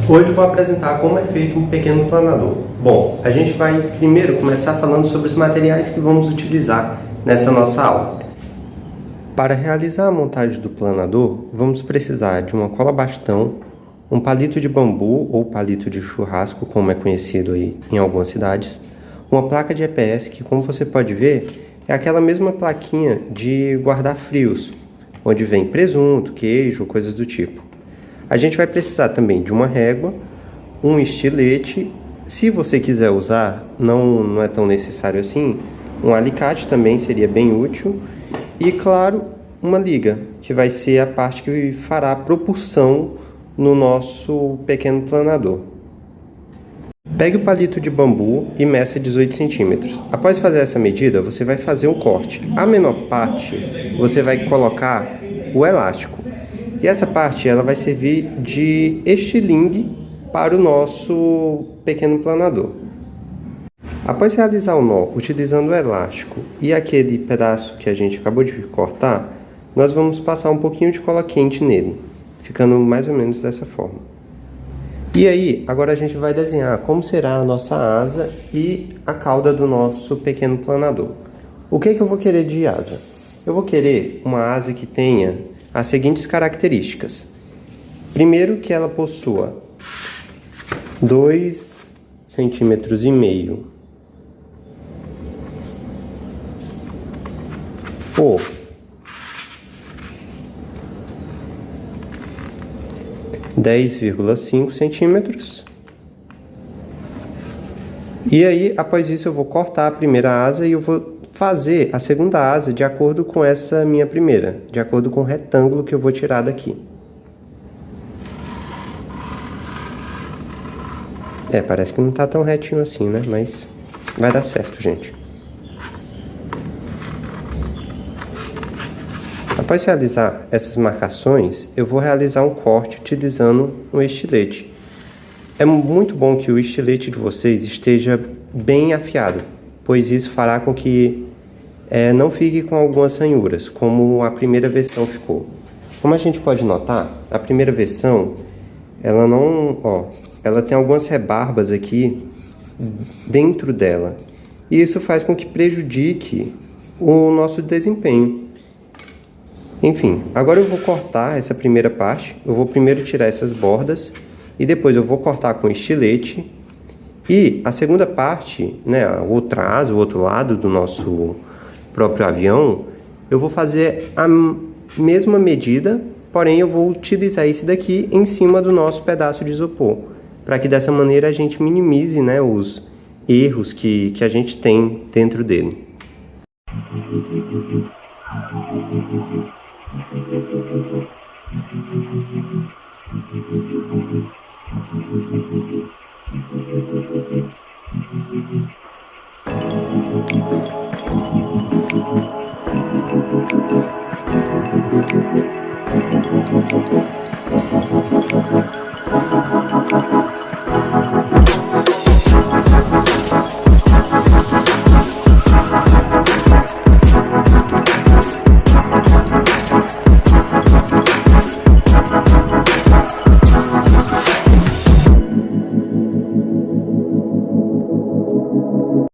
Hoje eu vou apresentar como é feito um pequeno planador. Bom, a gente vai primeiro começar falando sobre os materiais que vamos utilizar nessa nossa aula. Para realizar a montagem do planador, vamos precisar de uma cola bastão, um palito de bambu ou palito de churrasco, como é conhecido aí em algumas cidades, uma placa de EPS que, como você pode ver, é aquela mesma plaquinha de guardar frios, onde vem presunto, queijo, coisas do tipo. A gente vai precisar também de uma régua, um estilete, se você quiser usar, não é tão necessário assim, um alicate também seria bem útil, e claro, uma liga, que vai ser a parte que fará a propulsão no nosso pequeno planador. Pegue o palito de bambu e meça 18 centímetros. Após fazer essa medida, você vai fazer um corte. A menor parte, você vai colocar o elástico. E essa parte ela vai servir de estilingue para o nosso pequeno planador. Após realizar o nó utilizando o elástico e aquele pedaço que a gente acabou de cortar, nós vamos passar um pouquinho de cola quente nele, ficando mais ou menos dessa forma. E aí, agora a gente vai desenhar como será a nossa asa e a cauda do nosso pequeno planador. O que eu vou querer de asa? Eu vou querer uma asa que tenha as seguintes características. Primeiro, que ela possua 2,5 centímetros por 10,5 centímetros. E aí, após isso, eu vou cortar a primeira asa e eu vou fazer a segunda asa de acordo com essa minha primeira, de acordo com o retângulo que eu vou tirar daqui. Parece que não tá tão retinho assim, né? Mas vai dar certo, gente. Após realizar essas marcações, eu vou realizar um corte utilizando um estilete. É muito bom que o estilete de vocês esteja bem afiado, pois isso fará com que não fique com algumas ranhuras, como a primeira versão ficou. Como a gente pode notar, a primeira versão, ela tem algumas rebarbas aqui dentro dela. E isso faz com que prejudique o nosso desempenho. Enfim, agora eu vou cortar essa primeira parte. Eu vou primeiro tirar essas bordas e depois eu vou cortar com estilete. E a segunda parte, né, a outra asa, o outro lado do nosso próprio avião, eu vou fazer a mesma medida, porém eu vou utilizar esse daqui em cima do nosso pedaço de isopor, para que dessa maneira a gente minimize, né, os erros que a gente tem dentro dele.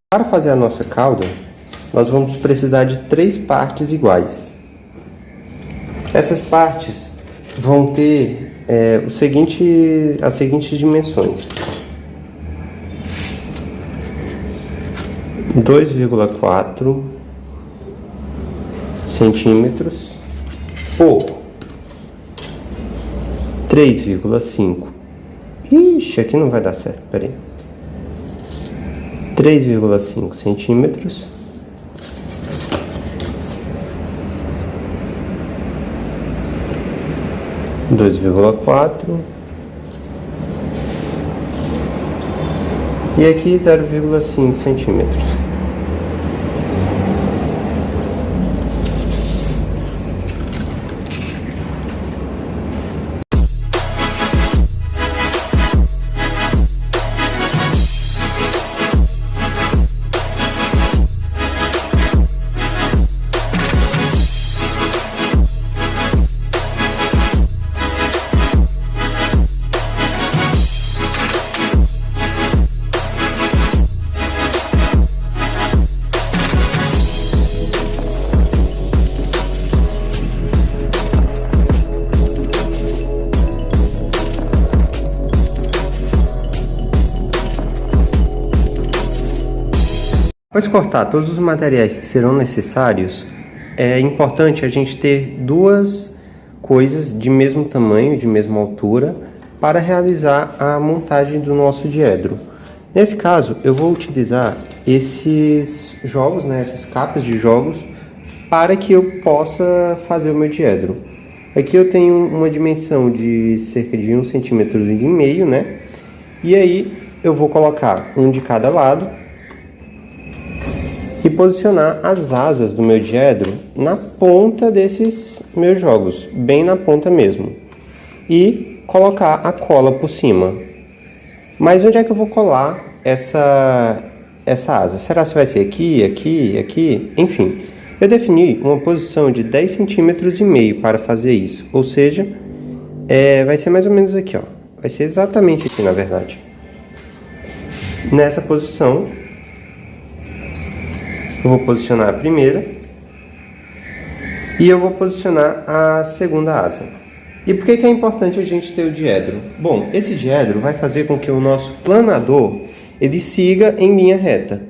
Para fazer a nossa cauda, nós vamos precisar de 3 partes iguais. Essas partes vão ter as seguintes dimensões: 2,4 centímetros por 3,5. Ixi, aqui não vai dar certo, peraí. 3,5 centímetros (2,4) e aqui 0,5 centímetros. Após cortar todos os materiais que serão necessários, é importante a gente ter duas coisas de mesmo tamanho, de mesma altura, para realizar a montagem do nosso diedro. Nesse caso, eu vou utilizar esses jogos, essas capas de jogos, para que eu possa fazer o meu diedro. Aqui eu tenho uma dimensão de cerca de 1,5 cm, e aí eu vou colocar um de cada lado e posicionar as asas do meu diedro na ponta desses meus jogos, bem na ponta mesmo, e colocar a cola por cima. Mas onde é que eu vou colar essa asa? Será que vai ser aqui, aqui, aqui? Enfim, eu defini uma posição de 10,5 cm para fazer isso, ou seja, vai ser mais ou menos aqui, ó. Vai ser exatamente aqui, na verdade. Nessa posição, eu vou posicionar a primeira e eu vou posicionar a segunda asa. E por que é importante a gente ter o diedro? Bom, esse diedro vai fazer com que o nosso planador ele siga em linha reta.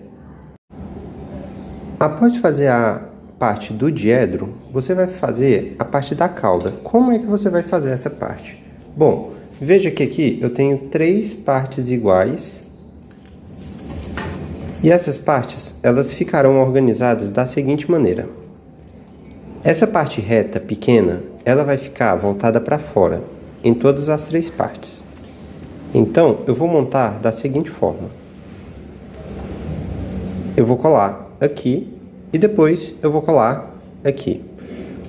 Após fazer a parte do diedro, você vai fazer a parte da cauda. Como é que você vai fazer essa parte? Bom, veja que aqui eu tenho 3 partes iguais. E essas partes, elas ficarão organizadas da seguinte maneira. Essa parte reta, pequena, ela vai ficar voltada para fora, em todas as 3 partes. Então, eu vou montar da seguinte forma. Eu vou colar aqui e depois eu vou colar aqui.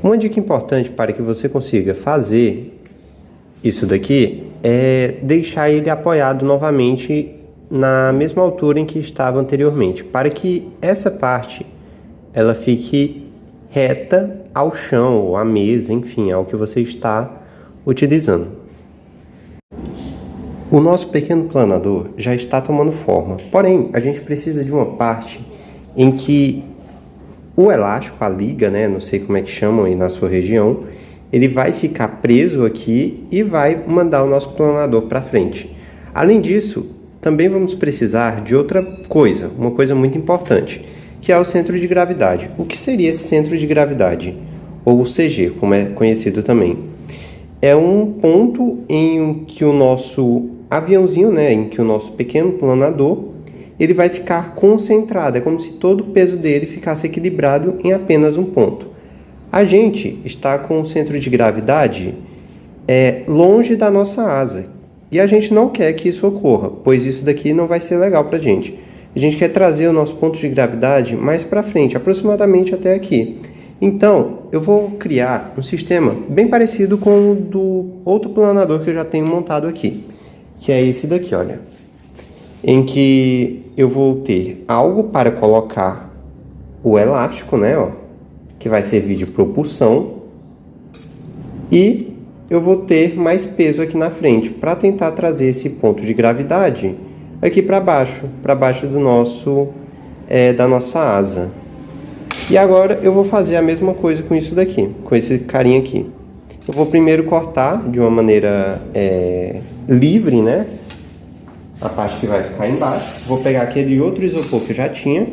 Uma dica importante para que você consiga fazer isso daqui é deixar ele apoiado novamente na mesma altura em que estava anteriormente, para que essa parte ela fique reta ao chão, ou à mesa, enfim, ao que você está utilizando. O nosso pequeno planador já está tomando forma, porém a gente precisa de uma parte em que o elástico, a liga, não sei como é que chamam aí na sua região, ele vai ficar preso aqui e vai mandar o nosso planador para frente. Além disso, também vamos precisar de outra coisa, uma coisa muito importante, que é o centro de gravidade. O que seria esse centro de gravidade? Ou o CG, como é conhecido também. É um ponto em que o nosso aviãozinho, em que o nosso pequeno planador, ele vai ficar concentrado. É como se todo o peso dele ficasse equilibrado em apenas um ponto. A gente está com o centro de gravidade longe da nossa asa. E a gente não quer que isso ocorra, pois isso daqui não vai ser legal para a gente. A gente quer trazer o nosso ponto de gravidade mais para frente, aproximadamente até aqui. Então, eu vou criar um sistema bem parecido com o do outro planador que eu já tenho montado aqui, que é esse daqui, olha. Em que eu vou ter algo para colocar o elástico, que vai servir de propulsão, e eu vou ter mais peso aqui na frente, para tentar trazer esse ponto de gravidade aqui para baixo do nosso, da nossa asa. E agora eu vou fazer a mesma coisa com isso daqui, com esse carinha aqui. Eu vou primeiro cortar de uma maneira livre, a parte que vai ficar embaixo. Vou pegar aquele outro isopor que eu já tinha,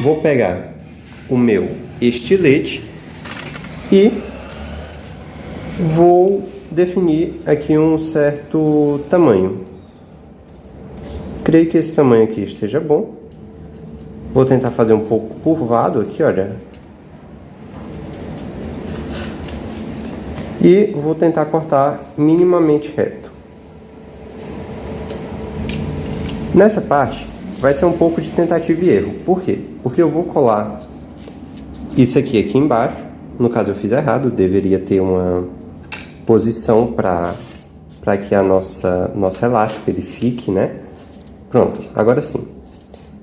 vou pegar o meu estilete e vou definir aqui um certo tamanho. Creio que esse tamanho aqui esteja bom. Vou tentar fazer um pouco curvado aqui, olha. E vou tentar cortar minimamente reto. Nessa parte vai ser um pouco de tentativa e erro. Por quê? Porque eu vou colar isso aqui embaixo. No caso eu fiz errado, deveria ter uma posição para que nosso elástico ele fique, Pronto, agora sim.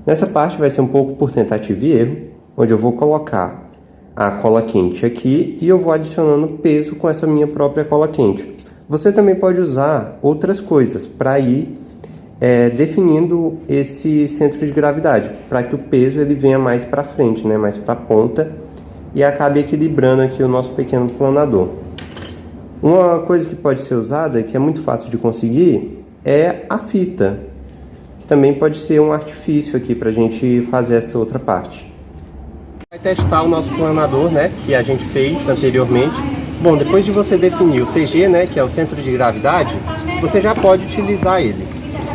Nessa parte vai ser um pouco por tentativa e erro, onde eu vou colocar a cola quente aqui e eu vou adicionando peso com essa minha própria cola quente. Você também pode usar outras coisas para ir definindo esse centro de gravidade, para que o peso ele venha mais para frente, mais para a ponta, e acabe equilibrando aqui o nosso pequeno planador. Uma coisa que pode ser usada, que é muito fácil de conseguir, é a fita, que também pode ser um artifício aqui para a gente fazer essa outra parte. Vai testar o nosso planador, né, que a gente fez anteriormente. Bom, depois de você definir o CG, né, que é o centro de gravidade, você já pode utilizar ele.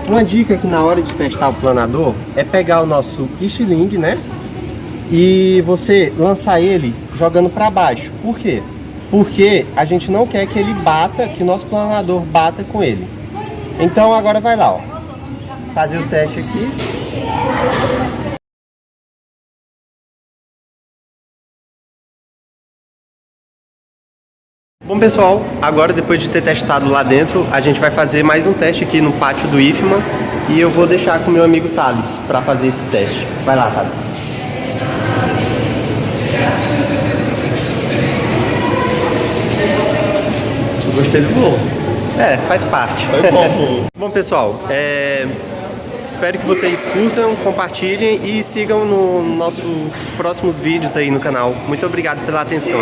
Uma dica que na hora de testar o planador é pegar o nosso estilingue, né, e você lançar ele jogando para baixo. Por quê? Porque a gente não quer que ele bata, que o nosso planador bata com ele. Então agora vai lá, ó, fazer o teste aqui. Bom pessoal, agora depois de ter testado lá dentro, a gente vai fazer mais um teste aqui no pátio do IFMA e eu vou deixar com o meu amigo Thales para fazer esse teste. Vai lá, Thales. Gostei do voo. É, faz parte. Foi bom. Bom pessoal, espero que vocês curtam, compartilhem e sigam nos nossos próximos vídeos aí no canal. Muito obrigado pela atenção.